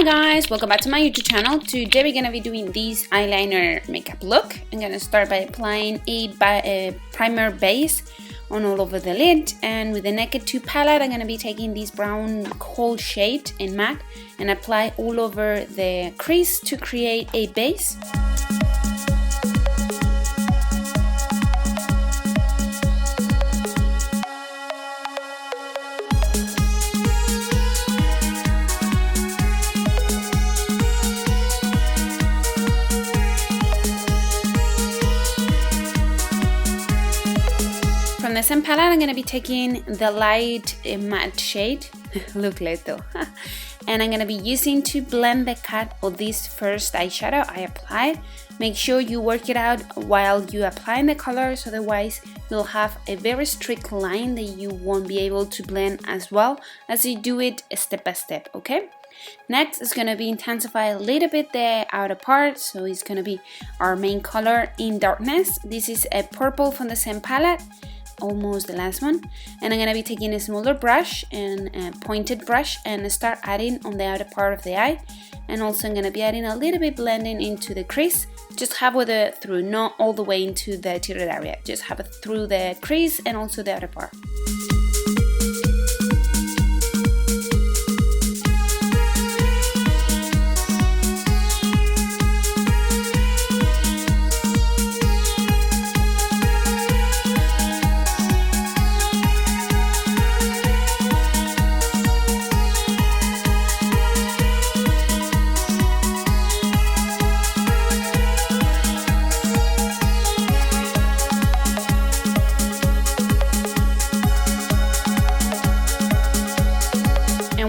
guys, welcome back to my YouTube channel. Today we're gonna be doing this eyeliner makeup look. I'm gonna start by applying a primer base on all over the lid, and with the Naked 2 palette I'm gonna be taking this brown coal shade in matte and apply all over the crease to create a base. From the same palette, I'm going to be taking the light matte shade, look little, and I'm going to be using to blend the cut of this first eyeshadow I applied. Make sure you work it out while you applying the colors, otherwise you'll have a very strict line that you won't be able to blend as well as you do it step by step, okay? Next is going to be intensify a little bit the outer part, so it's going to be our main color in darkness. This is a purple from the same palette, almost the last one, and I'm gonna be taking a smaller brush and a pointed brush and start adding on the outer part of the eye, and also I'm gonna be adding a little bit blending into the crease, just halfway through, not all the way into the tear area, just halfway through the crease and also the outer part.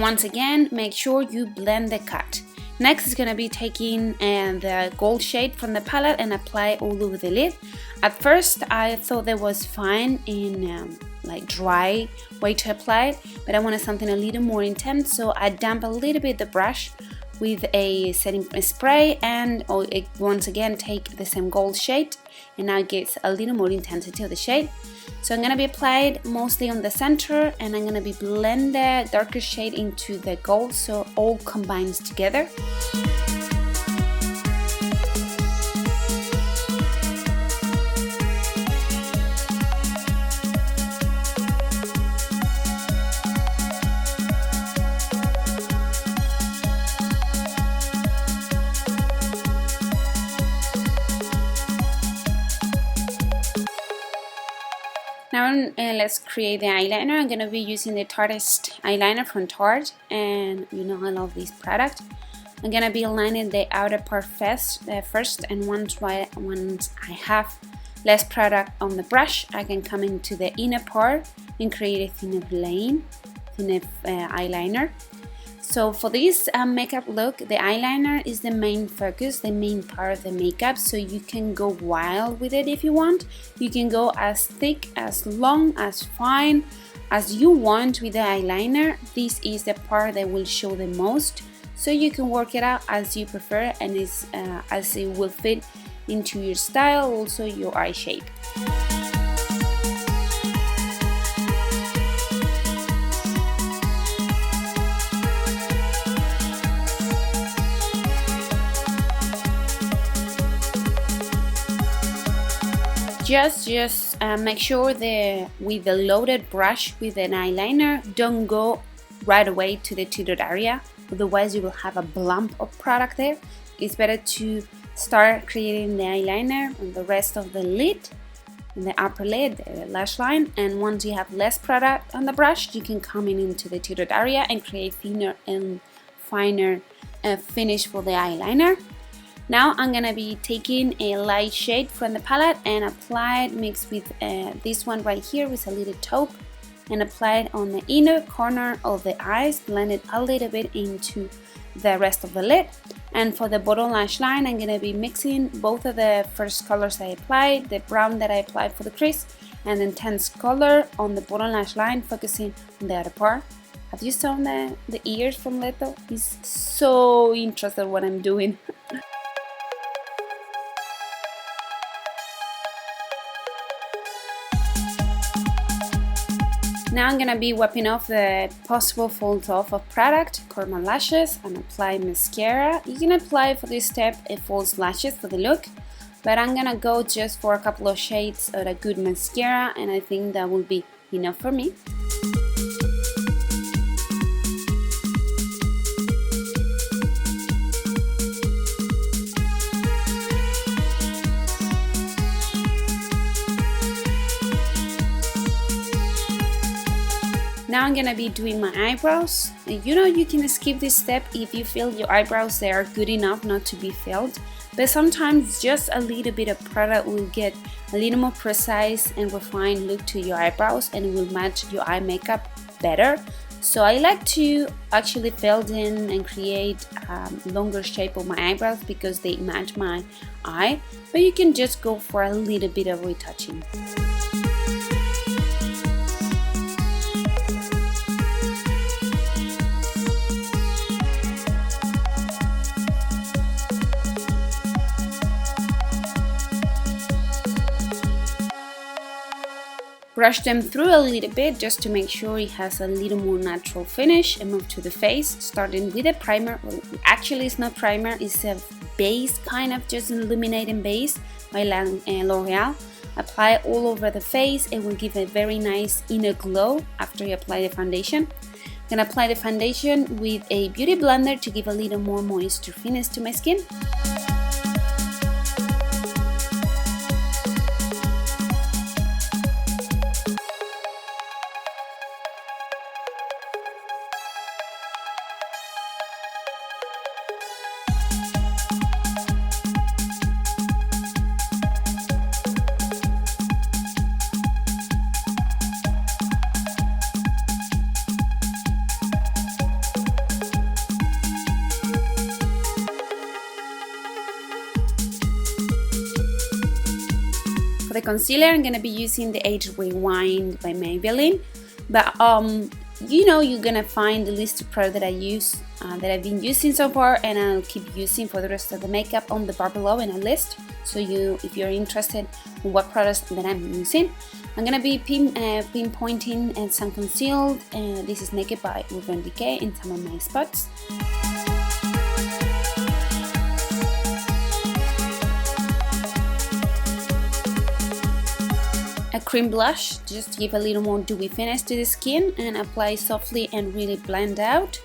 Once again, make sure you blend the cut. Next is going to be taking the gold shade from the palette and apply all over the lid. At first I thought that was fine in like dry way to apply it, but I wanted something a little more intense, so I damp a little bit the brush with a setting spray and once again take the same gold shade, and now it gets a little more intensity of the shade. So I'm going to be applied mostly on the center, and I'm going to be blend the darker shade into the gold so all combines together. Now let's create the eyeliner. I'm going to be using the Tasteist eyeliner from Tarte, and you know I love this product. I'm going to be aligning the outer part first, and once I have less product on the brush, I can come into the inner part and create a thinner eyeliner. So for this makeup look, the eyeliner is the main focus, the main part of the makeup, so you can go wild with it if you want. You can go as thick, as long, as fine as you want with the eyeliner. This is the part that will show the most, so you can work it out as you prefer, and as it will fit into your style, also your eye shape. Just make sure that with the loaded brush with an eyeliner, don't go right away to the tear area, otherwise you will have a lump of product there. It's better to start creating the eyeliner on the rest of the lid, in the upper lid, the lash line, and once you have less product on the brush, you can come into the tear area and create thinner and finer finish for the eyeliner. Now I'm gonna be taking a light shade from the palette and apply it mixed with this one right here with a little taupe, and apply it on the inner corner of the eyes, blend it a little bit into the rest of the lid. And for the bottom lash line, I'm gonna be mixing both of the first colors I applied, the brown that I applied for the crease and the intense color on the bottom lash line, focusing on the other part. Have you seen the ears from Leto? He's so interested in what I'm doing. Now I'm gonna be wiping off the possible falls off of product, curl my lashes, and apply mascara. You can apply for this step a false lashes for the look, but I'm gonna go just for a couple of shades of a good mascara, and I think that will be enough for me. Now I'm gonna be doing my eyebrows. You know, you can skip this step if you feel your eyebrows they are good enough not to be filled, but sometimes just a little bit of product will get a little more precise and refined look to your eyebrows, and it will match your eye makeup better. So I like to actually fill in and create longer shape of my eyebrows because they match my eye, but you can just go for a little bit of retouching. Brush them through a little bit just to make sure it has a little more natural finish, and move to the face, starting with a primer. Well, actually it's not primer, it's a base, kind of just illuminating base by L'Oreal. Apply all over the face. It will give a very nice inner glow after you apply the foundation. I'm gonna apply the foundation with a beauty blender to give a little more moisture finish to my skin. For the concealer, I'm gonna be using the Age Rewind by Maybelline, but you know, you're gonna find the list of products that I use, that I've been using so far, and I'll keep using for the rest of the makeup on the bar below in a list. So if you're interested in what products that I'm using, I'm gonna be pinpointing and some concealed. This is Naked by Urban Decay in some of my spots. A cream blush just to give a little more dewy finish to the skin, and apply softly and really blend out.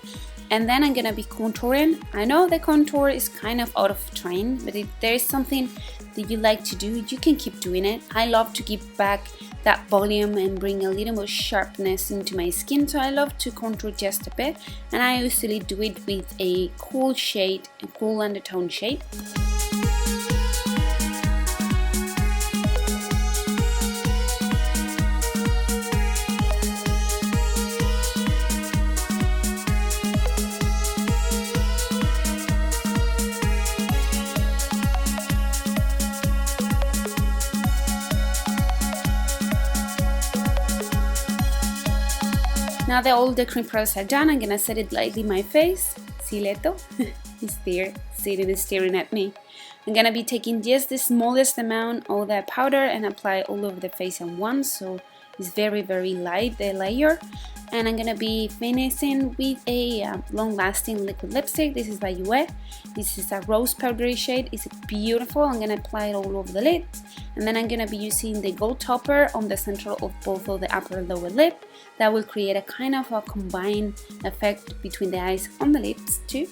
And then I'm gonna be contouring. I know the contour is kind of out of trend, but if there is something that you like to do, you can keep doing it. I love to give back that volume and bring a little more sharpness into my skin, so I love to contour just a bit, and I usually do it with a cool shade, a cool undertone shade. Now that all the cream products are done, I'm gonna set it lightly in my face. Sileto, he's there, sitting and staring at me. I'm gonna be taking just the smallest amount of that powder and apply all over the face at once, so it's very, very light, the layer. And I'm gonna be finishing with a long-lasting liquid lipstick. This is by Jouer. This is a rose powdery shade. It's beautiful. I'm gonna apply it all over the lids, and then I'm gonna be using the gold topper on the center of both of the upper and lower lip. That will create a kind of a combined effect between the eyes and the lips too.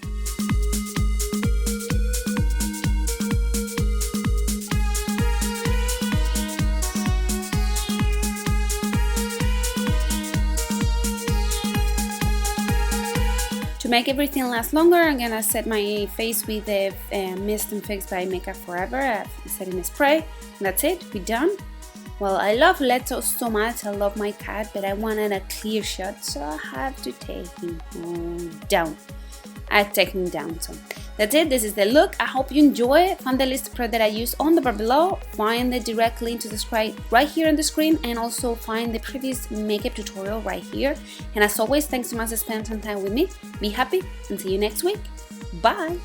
To make everything last longer, I'm gonna set my face with the Mist and Fix by Makeup Forever. I've set in a spray, and that's it, we're done. Well, I love Leto so much, I love my cat, but I wanted a clear shot, so I have to take him down. I take him down, so that's it. This is the look. I hope you enjoy it. Find the list of products that I use on the bar below. Find the direct link to subscribe right here on the screen, and also find the previous makeup tutorial right here. And as always, thanks so much for spending some time with me. Be happy and see you next week. Bye!